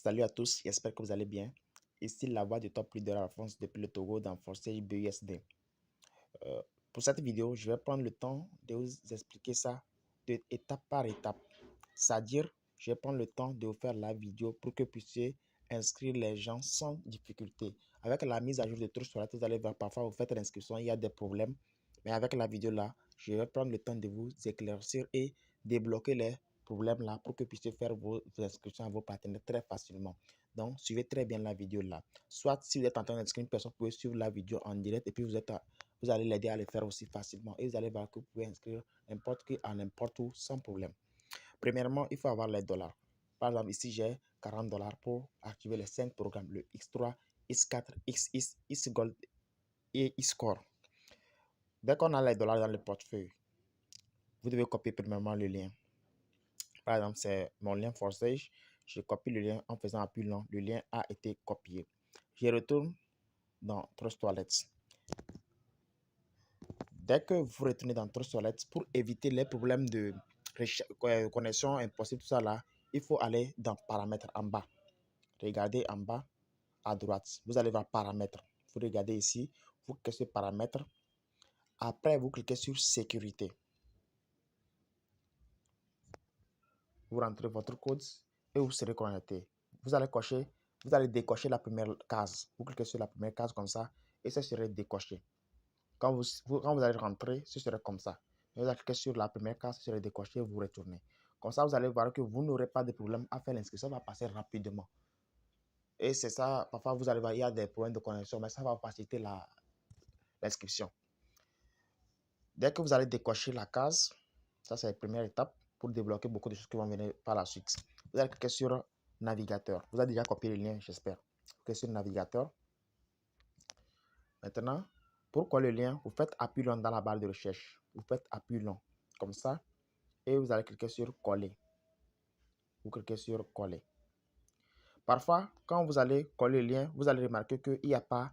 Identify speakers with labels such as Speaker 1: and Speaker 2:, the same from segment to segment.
Speaker 1: Salut à tous, j'espère que vous allez bien. Ici la voix du top leader Alphonse depuis le Togo dans Force BUSD. Pour cette vidéo, je vais prendre le temps de vous expliquer ça de étape par étape. C'est-à-dire, je vais prendre le temps de vous faire la vidéo pour que vous puissiez inscrire les gens sans difficulté. Avec la mise à jour de Trust Wallet, vous allez voir parfois vous faites l'inscription, il y a des problèmes. Mais avec la vidéo là, je vais prendre le temps de vous éclaircir et débloquer les problèmes là pour que vous puissiez faire vos inscriptions à vos partenaires très facilement. Donc, suivez très bien la vidéo là. Soit si vous êtes en train d'inscrire une personne, vous pouvez suivre la vidéo en direct et puis vous allez l'aider à le faire aussi facilement. Et vous allez voir que vous pouvez inscrire n'importe qui à n'importe où sans problème. Premièrement, il faut avoir les dollars. Par exemple, ici, j'ai 40 dollars pour activer les 5 programmes, le X3, X4, XX, X-Gold et X-Core. Dès qu'on a les dollars dans le portefeuille, vous devez copier premièrement le lien. Par exemple, c'est mon lien Forsage. Je copie le lien en faisant appui long. Le lien a été copié. Je retourne dans Trust Wallet. Dès que vous retournez dans Trust Wallet, pour éviter les problèmes de connexion impossible, tout ça là, il faut aller dans Paramètres en bas. Regardez en bas à droite. Vous allez voir Paramètres. Vous regardez ici. Vous cliquez sur Paramètres. Après, vous cliquez sur Sécurité. Vous rentrez votre code et vous serez connecté. Vous allez décocher la première case. Vous cliquez sur la première case comme ça et ça serait décoché. Quand vous allez rentrer, ce serait comme ça. Vous allez cliquer sur la première case, ce serait décoché et vous retournez. Comme ça, vous allez voir que vous n'aurez pas de problème à faire l'inscription. Ça va passer rapidement. Et c'est ça, parfois vous allez voir, il y a des problèmes de connexion, mais ça va faciliter l'inscription. Dès que vous allez décocher la case, ça c'est la première étape pour débloquer beaucoup de choses qui vont venir par la suite. Vous allez cliquer sur navigateur. Vous avez déjà copié le lien, j'espère. Cliquez sur navigateur. Maintenant, pour coller le lien, vous faites appui long dans la barre de recherche. Vous faites appui long comme ça et vous allez cliquer sur coller. Vous cliquez sur coller. Parfois, quand vous allez coller le lien, vous allez remarquer qu'il n'y a pas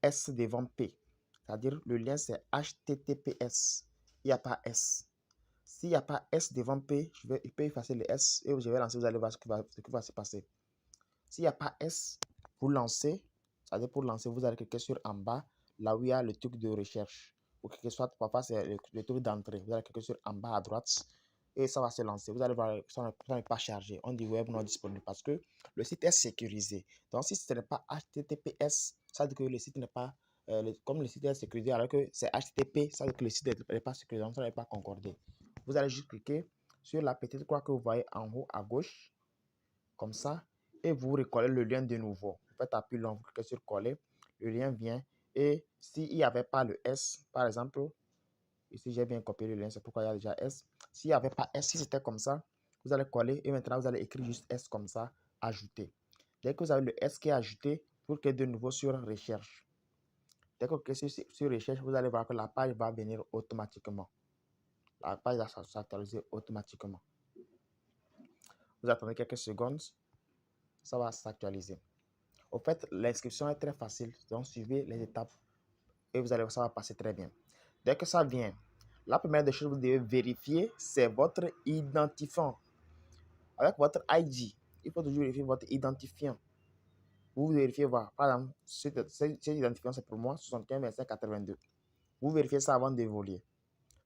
Speaker 1: S devant P. C'est-à-dire le lien c'est HTTPS. Il n'y a pas S. S'il n'y a pas S devant P, je peux effacer le S et je vais lancer, vous allez voir ce qui va se passer. S'il n'y a pas S, vous lancez, c'est-à-dire pour lancer, vous allez cliquer sur en bas, là où il y a le truc de recherche. Vous cliquez soit, parfois c'est le truc d'entrée, vous allez cliquer sur en bas à droite et ça va se lancer. Vous allez voir, ça n'est pas chargé. On dit web non disponible parce que le site est sécurisé. Donc si ce n'est pas HTTPS, ça veut dire que le site n'est pas, comme le site est sécurisé, alors que c'est HTTP, ça veut dire que le site n'est pas sécurisé, donc ça n'est pas concordé. Vous allez juste cliquer sur la petite croix que vous voyez en haut à gauche, comme ça, et vous recollez le lien de nouveau. Vous faites appui long, vous cliquez sur coller, le lien vient, et s'il n'y avait pas le S, par exemple, ici j'ai bien copié le lien, c'est pourquoi il y a déjà S. S'il n'y avait pas S, si c'était comme ça, vous allez coller, et maintenant vous allez écrire juste S comme ça, ajouter. Dès que vous avez le S qui est ajouté, vous cliquez de nouveau sur recherche. Dès que vous cliquez sur recherche, vous allez voir que la page va venir automatiquement. La page va s'actualiser automatiquement. Vous attendez quelques secondes, ça va s'actualiser. Au fait, l'inscription est très facile, donc suivez les étapes et vous allez voir, ça va passer très bien. Dès que ça vient, la première des choses que vous devez vérifier, c'est votre identifiant. Avec votre ID, il faut toujours vérifier votre identifiant. Vous vérifiez, voir, par exemple, cet identifiant, c'est pour moi, 75 25 82. Vous vérifiez ça avant d'évoluer.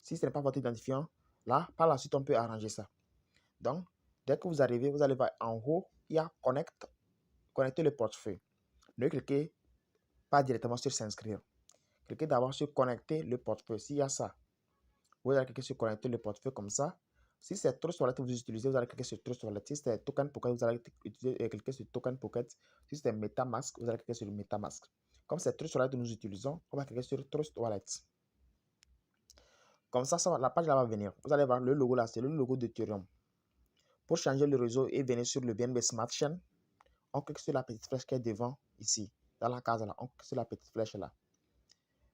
Speaker 1: Si ce n'est pas votre identifiant, là, par la suite, on peut arranger ça. Donc, dès que vous arrivez, vous allez voir en haut, il y a connecter le portefeuille. Ne cliquez pas directement sur s'inscrire. Cliquez d'abord sur connecter le portefeuille. S'il y a ça, vous allez cliquer sur connecter le portefeuille comme ça. Si c'est Trust Wallet que vous utilisez, vous allez cliquer sur Trust Wallet. Si c'est Token Pocket, vous allez cliquer sur Token Pocket. Si c'est MetaMask, vous allez cliquer sur MetaMask. Comme c'est Trust Wallet que nous utilisons, on va cliquer sur Trust Wallet. Comme ça, la page là va venir. Vous allez voir le logo là, c'est le logo d'Ethereum. Pour changer le réseau et venir sur le BNB Smart Chain, on clique sur la petite flèche qui est devant ici, dans la case là. On clique sur la petite flèche là.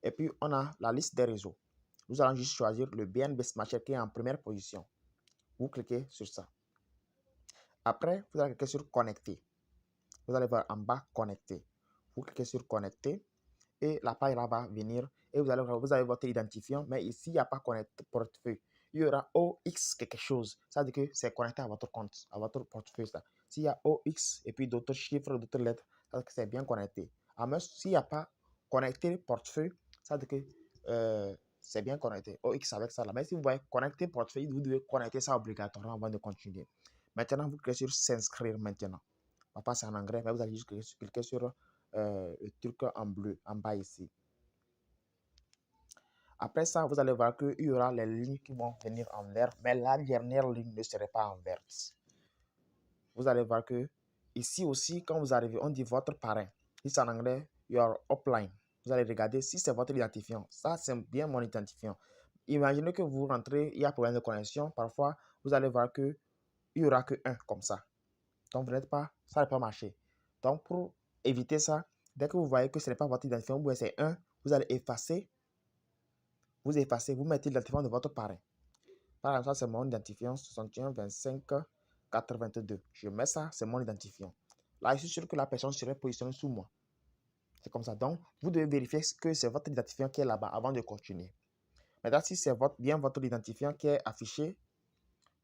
Speaker 1: Et puis, on a la liste des réseaux. Nous allons juste choisir le BNB Smart Chain qui est en première position. Vous cliquez sur ça. Après, vous allez cliquer sur connecter. Vous allez voir en bas connecter. Vous cliquez sur connecter et la page là va venir et vous avez votre identifiant. Mais ici, il n'y a pas connecté portefeuille. il y aura OX quelque chose. Ça veut dire que c'est connecté à votre compte, à votre portefeuille. S'il y a OX et puis d'autres chiffres, d'autres lettres, ça veut dire que c'est bien connecté. Mais s'il n'y a pas connecté portefeuille, ça veut dire que c'est bien connecté. OX avec ça là. Mais si vous voyez connecter portefeuille, vous devez connecter ça obligatoirement avant de continuer. Maintenant, vous cliquez sur s'inscrire maintenant. Papa, c'est en anglais, mais vous allez juste cliquer sur le truc en bleu, en bas ici. Après ça, vous allez voir qu'il y aura les lignes qui vont venir en vert, mais la dernière ligne ne serait pas en vert. Vous allez voir que ici aussi, quand vous arrivez, on dit votre parrain. Ici en anglais, your upline. Vous allez regarder si c'est votre identifiant. Ça, c'est bien mon identifiant. Imaginez que vous rentrez, il y a problème de connexion. Parfois, vous allez voir qu'il n'y aura que un comme ça. Donc, vous n'êtes pas, ça n'a pas marché. Donc, pour éviter ça, dès que vous voyez que ce n'est pas votre identifiant, ou c'est un, vous allez effacer. Vous effacez, vous mettez l'identifiant de votre parrain. Par exemple, ça, c'est mon identifiant 61 25 82. Je mets ça, c'est mon identifiant. Là, je suis sûr que la personne serait positionnée sous moi. C'est comme ça. Donc, vous devez vérifier que c'est votre identifiant qui est là-bas avant de continuer. Maintenant, si c'est bien votre identifiant qui est affiché,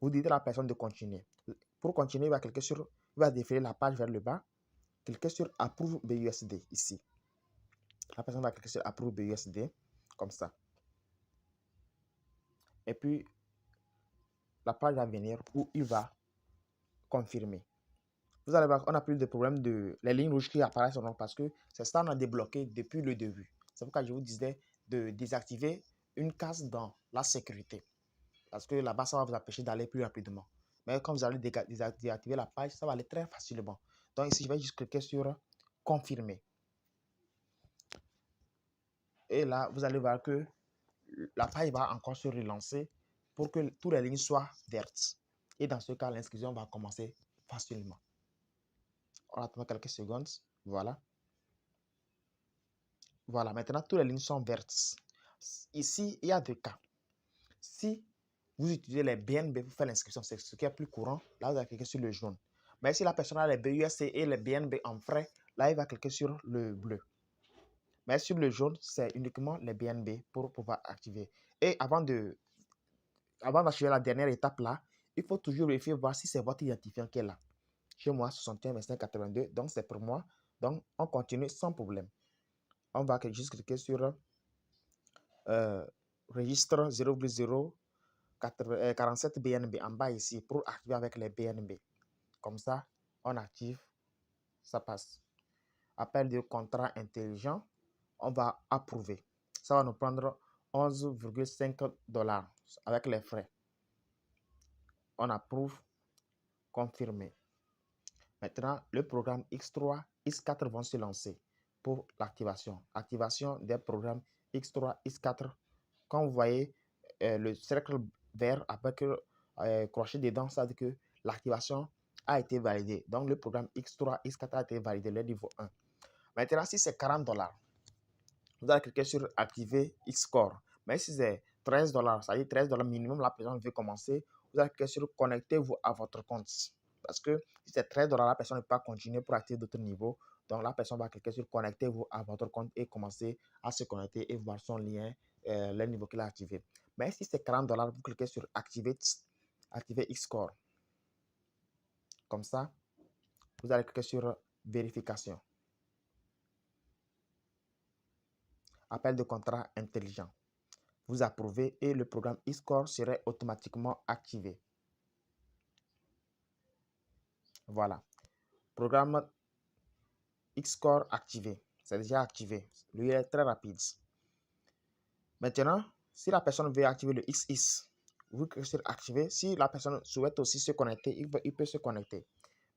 Speaker 1: vous dites à la personne de continuer. Pour continuer, il va défiler la page vers le bas. Cliquez sur Approve BUSD ici. La personne va cliquer sur Approve BUSD comme ça. Et puis, la page va venir où il va confirmer. Vous allez voir, on n'a plus de problème de les lignes rouges qui apparaissent parce que c'est ça qu'on a débloqué depuis le début. C'est pourquoi je vous disais de désactiver une case dans la sécurité. Parce que là-bas, ça va vous empêcher d'aller plus rapidement. Mais quand vous allez désactiver la page, ça va aller très facilement. Donc ici, je vais juste cliquer sur confirmer. Et là, vous allez voir que la page va encore se relancer pour que toutes les lignes soient vertes. Et dans ce cas, l'inscription va commencer facilement. On attend quelques secondes. Voilà. Voilà, maintenant, toutes les lignes sont vertes. Ici, il y a deux cas. Si vous utilisez les BNB pour faire l'inscription, c'est ce qui est plus courant. Là, vous allez cliquer sur le jaune. Mais si la personne a les BUSC et les BNB en frais, là, il va cliquer sur le bleu. Mais sur le jaune, c'est uniquement les BNB pour pouvoir activer. Et avant d'achever la dernière étape là, il faut toujours vérifier, voir si c'est votre identifiant qui est là. Chez moi, 61 25 82, donc c'est pour moi. Donc, on continue sans problème. On va juste cliquer sur registre 0,047 BNB en bas ici pour activer avec les BNB. Comme ça, on active, ça passe. Appel de contrat intelligent, on va approuver. Ça va nous prendre 11,5 $ avec les frais. On approuve, confirmer. Maintenant, le programme X3, X4 vont se lancer pour l'activation. Activation des programmes X3, X4. Quand vous voyez le cercle vert avec crochet dedans, ça veut dire que l'activation a été validée. Donc, le programme X3, X4 a été validé, le niveau 1. Maintenant, si c'est 40 $, vous allez cliquer sur activer Xcore. Mais si c'est 13 $, ça veut dire 13 $ minimum, la personne veut commencer, vous allez cliquer sur connectez-vous à votre compte. Parce que si c'est 13 $, la personne ne peut pas continuer pour activer d'autres niveaux. Donc, la personne va cliquer sur connectez-vous à votre compte et commencer à se connecter et voir son lien, le niveau qu'il a activé. Mais si c'est 40 $, vous cliquez sur activer Xcore. Comme ça, vous allez cliquer sur vérification. Appel de contrat intelligent. Vous approuvez et le programme Xcore serait automatiquement activé. Voilà. Programme Xcore activé. C'est déjà activé. Lui est très rapide. Maintenant, si la personne veut activer le XX, vous cliquez sur activer. Si la personne souhaite aussi se connecter, il peut se connecter.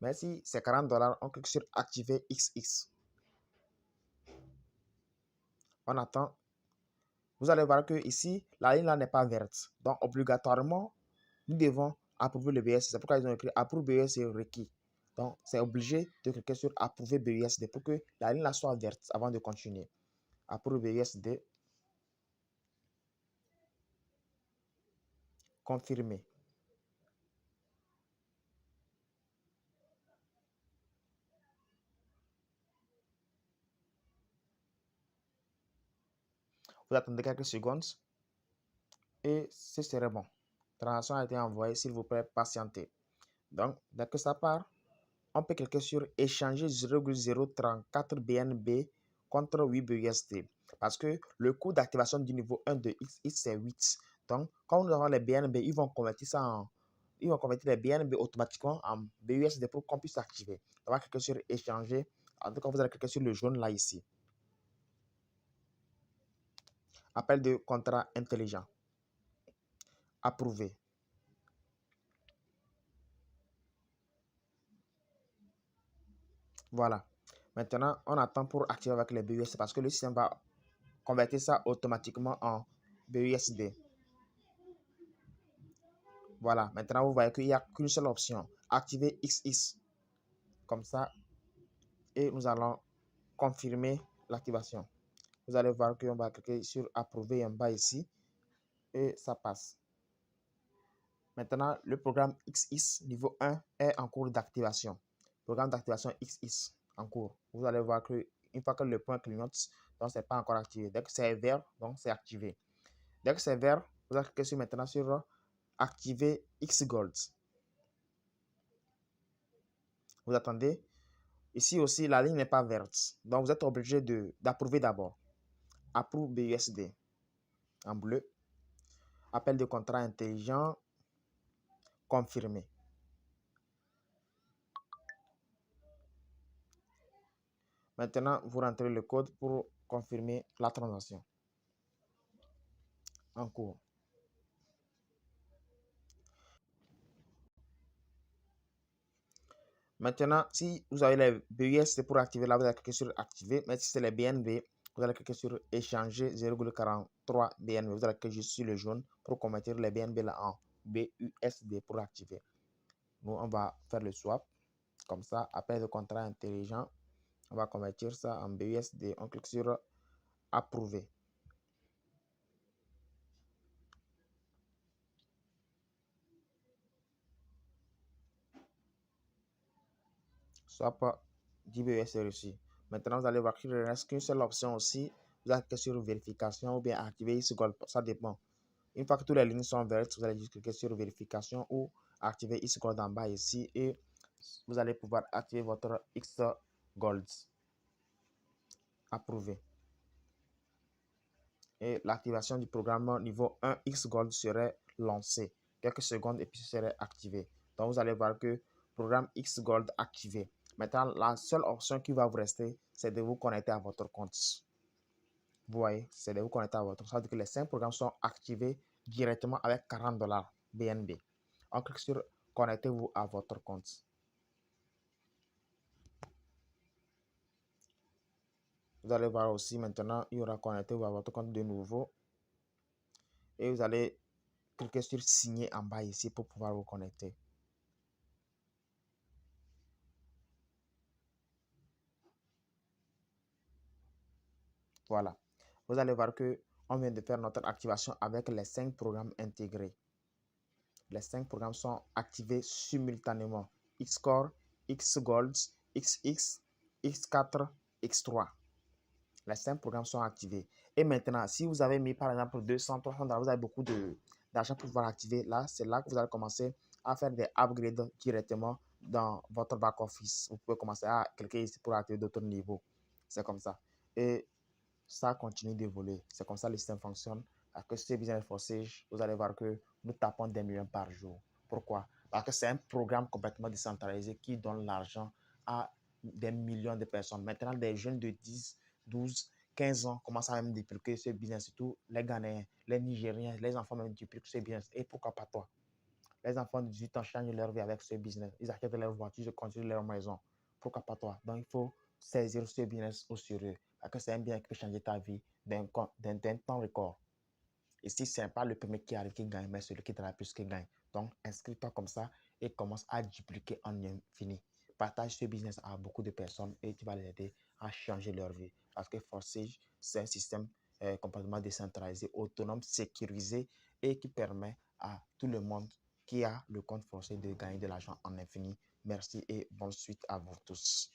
Speaker 1: Mais si c'est 40 $, on clique sur activer XX. On attend. Vous allez voir que ici, la ligne là n'est pas verte. Donc, obligatoirement, nous devons approuver le BUSD. C'est pourquoi ils ont écrit approuver BUSD requis. Donc, c'est obligé de cliquer sur approuver BUSD pour que la ligne là soit verte avant de continuer. Approuver BUSD. Confirmer. Vous attendez quelques secondes et ce serait bon. Transaction a été envoyée, s'il vous plaît, patientez. Donc, dès que ça part, on peut cliquer sur échanger 0,034 BNB contre 8 BUSD. Parce que le coût d'activation du niveau 1 de XX, c'est 8. Donc, quand nous avons les BNB, ils vont convertir les BNB automatiquement en BUSD pour qu'on puisse activer. On va cliquer sur échanger. En tout cas, vous allez cliquer sur le jaune là ici. Appel de contrat intelligent. Approuvé. Voilà. Maintenant, on attend pour activer avec les BUSD parce que le système va convertir ça automatiquement en BUSD. Voilà. Maintenant, vous voyez qu'il n'y a qu'une seule option. Activer XX. Comme ça. Et nous allons confirmer l'activation. Vous allez voir qu'on va cliquer sur approuver en bas ici. Et ça passe. Maintenant, le programme XX niveau 1 est en cours d'activation. Programme d'activation XX en cours. Vous allez voir que une fois que le point clignote, donc c'est pas encore activé. Dès que c'est vert, donc c'est activé. Dès que c'est vert, vous allez cliquer sur maintenant sur activer XGold. Vous attendez. Ici aussi, la ligne n'est pas verte. Donc, vous êtes obligé d'approuver d'abord. Approuve BUSD en bleu. Appel de contrat intelligent. Confirmé. Maintenant, vous rentrez le code pour confirmer la transaction. En cours. Maintenant, si vous avez les BUSD pour activer, là, vous allez cliquer sur activer. Mais si c'est les BNB, vous allez cliquer sur échanger 0,43 BNB. Vous allez cliquer juste sur le jaune pour convertir les BNB là en BUSD pour activer. Nous, on va faire le swap. Comme ça, appel de contrat intelligent. On va convertir ça en BUSD. On clique sur approuver. Swap 10 BUSD reçu. Maintenant, vous allez voir qu'il ne reste qu'une seule option aussi. Vous allez cliquer sur vérification ou bien activer XGold. Ça dépend. Une fois que toutes les lignes sont vertes, vous allez juste cliquer sur vérification ou activer XGold en bas ici et vous allez pouvoir activer votre XGold. Approuvé. Et l'activation du programme niveau 1 XGold serait lancée. Quelques secondes et puis ce serait activé. Donc vous allez voir que programme XGold activé. Maintenant, la seule option qui va vous rester, c'est de vous connecter à votre compte. Vous voyez, c'est de vous connecter à votre compte. Ça veut dire que les 5 programmes sont activés directement avec 40 $ BNB. On clique sur connectez-vous à votre compte. Vous allez voir aussi maintenant, il y aura connectez-vous à votre compte de nouveau. Et vous allez cliquer sur signer en bas ici pour pouvoir vous connecter. Voilà. Vous allez voir que on vient de faire notre activation avec les 5 programmes intégrés. Les 5 programmes sont activés simultanément. Xcore, XGold, XX, X4, X3. Les 5 programmes sont activés. Et maintenant, si vous avez mis par exemple 200, 300 $, vous avez beaucoup d'argent pour pouvoir activer. Là, c'est là que vous allez commencer à faire des upgrades directement dans votre back-office. Vous pouvez commencer à cliquer ici pour activer d'autres niveaux. C'est comme ça. Et ça continue d'évoluer. C'est comme ça que le système fonctionne. Avec ce business forçage, vous allez voir que nous tapons des millions par jour. Pourquoi? Parce que c'est un programme complètement décentralisé qui donne l'argent à des millions de personnes. Maintenant, des jeunes de 10, 12, 15 ans commencent à même dupliquer ce business. Surtout les Ghanéens, les Nigériens, les enfants même dupliquent ce business. Et pourquoi pas toi? Les enfants de 18 ans changent leur vie avec ce business. Ils achètent leur voiture, ils construisent leur maison. Pourquoi pas toi? Donc, il faut saisir ce business au sérieux. Parce que c'est un bien qui peut changer ta vie d'un temps record. Et si ce n'est pas le premier qui arrive qui gagne, mais celui qui travaille plus qui gagne. Donc, inscris-toi comme ça et commence à dupliquer en infini. Partage ce business à beaucoup de personnes et tu vas les aider à changer leur vie. Parce que Forsage, c'est un système complètement décentralisé, autonome, sécurisé et qui permet à tout le monde qui a le compte forcé de gagner de l'argent en infini. Merci et bonne suite à vous tous.